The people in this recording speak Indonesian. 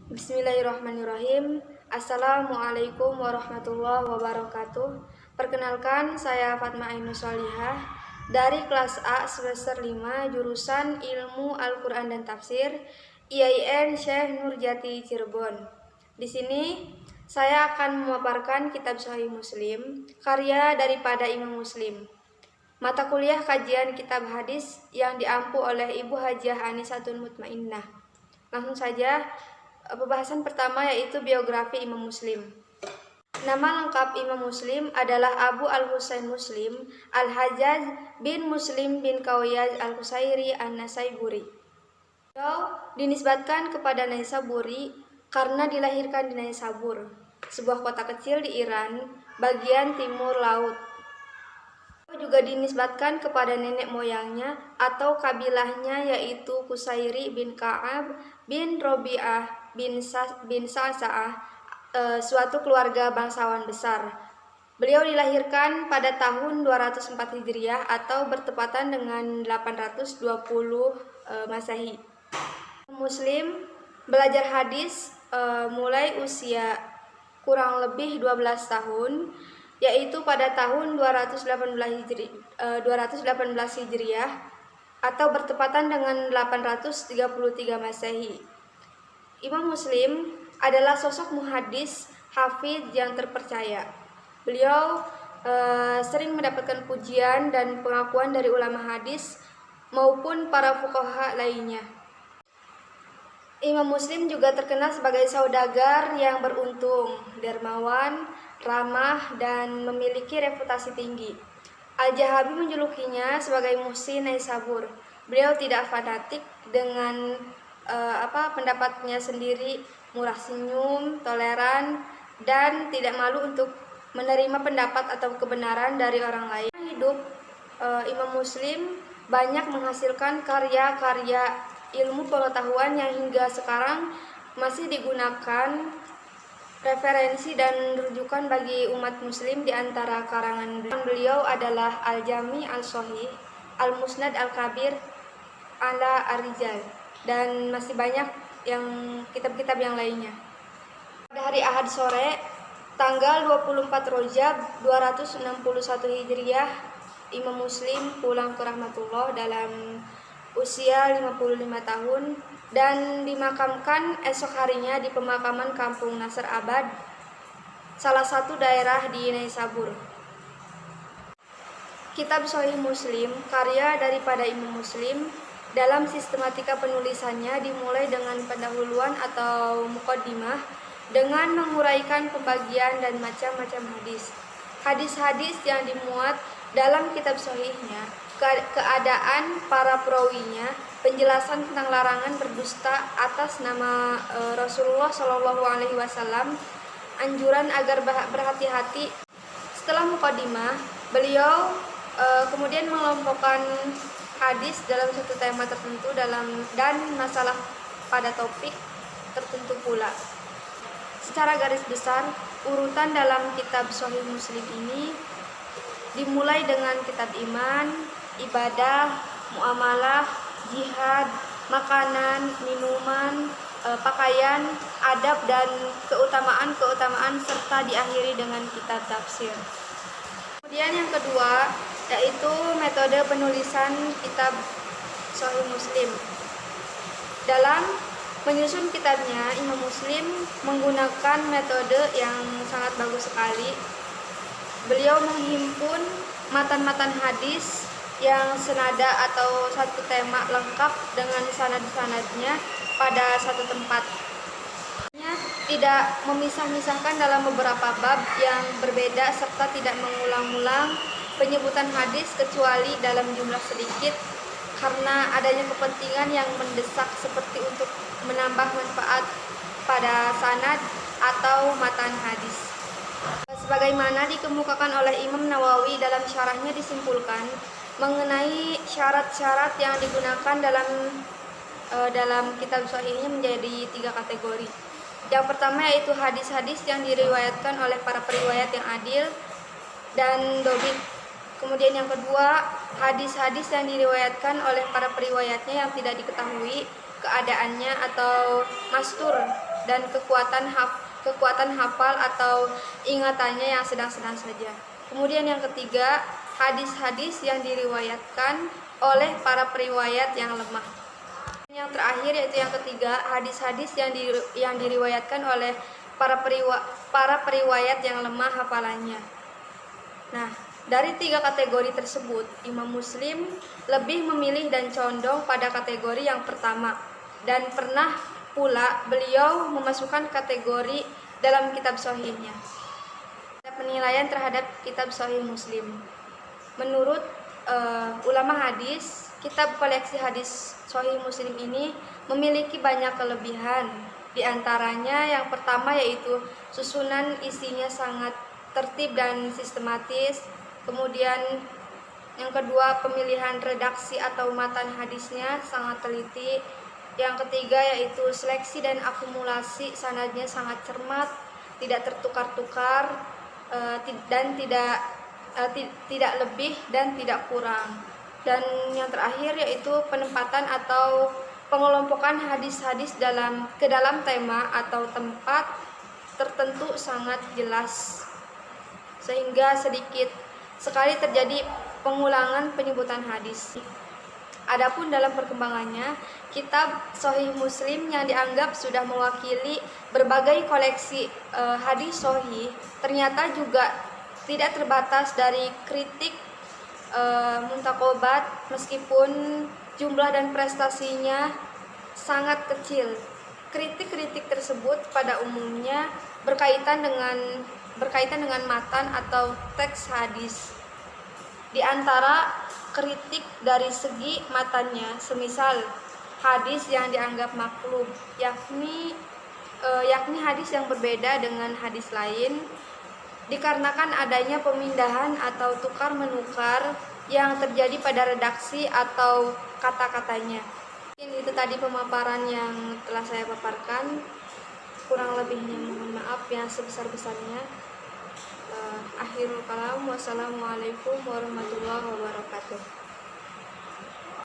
Bismillahirrahmanirrahim. Assalamualaikum warahmatullahi wabarakatuh. Perkenalkan, saya Fatma Ainus Solihah dari kelas A semester 5 jurusan Ilmu Al-Quran dan Tafsir IAIN Syekh Nurjati Cirebon. Di sini saya akan memaparkan kitab Sahih Muslim karya daripada Imam Muslim. Mata kuliah kajian kitab hadis yang diampu oleh Ibu Hajiah Anisatun Mutmainnah. Langsung saja, pembahasan pertama yaitu biografi Imam Muslim. Nama lengkap Imam Muslim adalah Abu Al-Husain Muslim Al-Hajjaj bin Muslim bin Qayyad Al-Qusairi An-Nasaiburi. Beliau dinisbatkan kepada Naisaburi karena dilahirkan di Naisabur, sebuah kota kecil di Iran, bagian timur laut. Beliau juga dinisbatkan kepada nenek moyangnya atau kabilahnya yaitu Qusairi bin Ka'ab bin Robi'ah bin Sa'sa'ah, suatu keluarga bangsawan besar. Beliau dilahirkan pada tahun 204 Hijriah atau bertepatan dengan 820 Masehi. Muslim belajar hadis mulai usia kurang lebih 12 tahun, yaitu pada tahun 218 Hijriah atau bertepatan dengan 833 Masehi. Imam Muslim adalah sosok muhadis hafidz yang terpercaya. Beliau sering mendapatkan pujian dan pengakuan dari ulama hadis maupun para fuqaha lainnya. Imam Muslim juga terkenal sebagai saudagar yang beruntung, dermawan, ramah, dan memiliki reputasi tinggi. Al-Jahabi menjulukinya sebagai muhsin Naisabur. Beliau tidak fanatik dengan pendapatnya sendiri, murah senyum, toleran, dan tidak malu untuk menerima pendapat atau kebenaran dari orang lain. Hidup Imam Muslim banyak menghasilkan karya-karya ilmu pengetahuan yang hingga sekarang masih digunakan referensi dan rujukan bagi umat muslim. Di antara karangan beliau adalah Al-Jami Al-Sahih, Al-Musnad Al-Kabir ala Ar-Rijal, dan masih banyak yang kitab-kitab yang lainnya. Pada hari Ahad sore, tanggal 24 Rajab 261 Hijriah, Imam Muslim pulang ke rahmatullah dalam usia 55 tahun dan dimakamkan esok harinya di pemakaman Kampung Nasr Abad, salah satu daerah di Naisabur. Kitab Sahih Muslim, karya daripada Imam Muslim, dalam sistematika penulisannya dimulai dengan pendahuluan atau muqaddimah dengan menguraikan pembagian dan macam-macam hadis. Hadis-hadis yang dimuat dalam kitab sahihnya, keadaan para perawinya, penjelasan tentang larangan berdusta atas nama Rasulullah SAW, anjuran agar berhati-hati. Setelah muqaddimah, beliau kemudian mengelompokkan hadis dalam satu tema tertentu dan masalah pada topik tertentu pula. Secara garis besar, urutan dalam kitab Sahih Muslim ini dimulai dengan kitab iman, ibadah, muamalah, jihad, makanan, minuman, pakaian, adab, dan keutamaan-keutamaan, serta diakhiri dengan kitab tafsir. Kemudian yang kedua yaitu metode penulisan kitab Sahih Muslim. Dalam menyusun kitabnya, Imam Muslim menggunakan metode yang sangat bagus sekali. Beliau menghimpun matan-matan hadis yang senada atau satu tema lengkap dengan sanad-sanadnya pada satu tempat. Tidak memisah-misahkan dalam beberapa bab yang berbeda serta tidak mengulang-ulang penyebutan hadis kecuali dalam jumlah sedikit karena adanya kepentingan yang mendesak seperti untuk menambah manfaat pada sanad atau matan hadis. Sebagaimana dikemukakan oleh Imam Nawawi dalam syarahnya, disimpulkan mengenai syarat-syarat yang digunakan dalam kitab sahihnya menjadi 3 kategori. Yang pertama yaitu hadis-hadis yang diriwayatkan oleh para periwayat yang adil dan dobit. Kemudian yang kedua, hadis-hadis yang diriwayatkan oleh para periwayatnya yang tidak diketahui keadaannya atau mastur dan kekuatan hafal atau ingatannya yang sedang-sedang saja. Kemudian yang ketiga, hadis-hadis yang diriwayatkan oleh para periwayat yang lemah. Yang terakhir yaitu yang ketiga, hadis-hadis yang diriwayatkan oleh para periwayat yang lemah hafalannya. Nah, dari 3 kategori tersebut, Imam Muslim lebih memilih dan condong pada kategori yang pertama, dan pernah pula beliau memasukkan kategori dalam kitab sahihnya. Penilaian terhadap kitab sahih Muslim. Menurut ulama hadis, kitab koleksi hadis sahih Muslim ini memiliki banyak kelebihan. Di antaranya yang pertama yaitu susunan isinya sangat tertib dan sistematis. Kemudian yang kedua, pemilihan redaksi atau matan hadisnya sangat teliti. Yang ketiga yaitu seleksi dan akumulasi sanadnya sangat cermat, tidak tertukar-tukar, dan tidak lebih dan tidak kurang. Dan yang terakhir yaitu penempatan atau pengelompokan hadis-hadis ke dalam tema atau tempat tertentu sangat jelas, sehingga sedikit sekali terjadi pengulangan penyebutan hadis. Adapun dalam perkembangannya, kitab Sahih Muslim yang dianggap sudah mewakili berbagai koleksi hadis sahih ternyata juga tidak terbatas dari kritik muntakobat, meskipun jumlah dan prestasinya sangat kecil. Kritik-kritik tersebut pada umumnya berkaitan dengan matan atau teks hadis. Di antara kritik dari segi matannya, semisal hadis yang dianggap maklum, yakni hadis yang berbeda dengan hadis lain, dikarenakan adanya pemindahan atau tukar menukar yang terjadi pada redaksi atau kata-katanya. Mungkin itu tadi pemaparan yang telah saya paparkan. Kurang lebihnya mohon maaf yang sebesar-besarnya. Akhirul kalam, wassalamualaikum warahmatullahi wabarakatuh.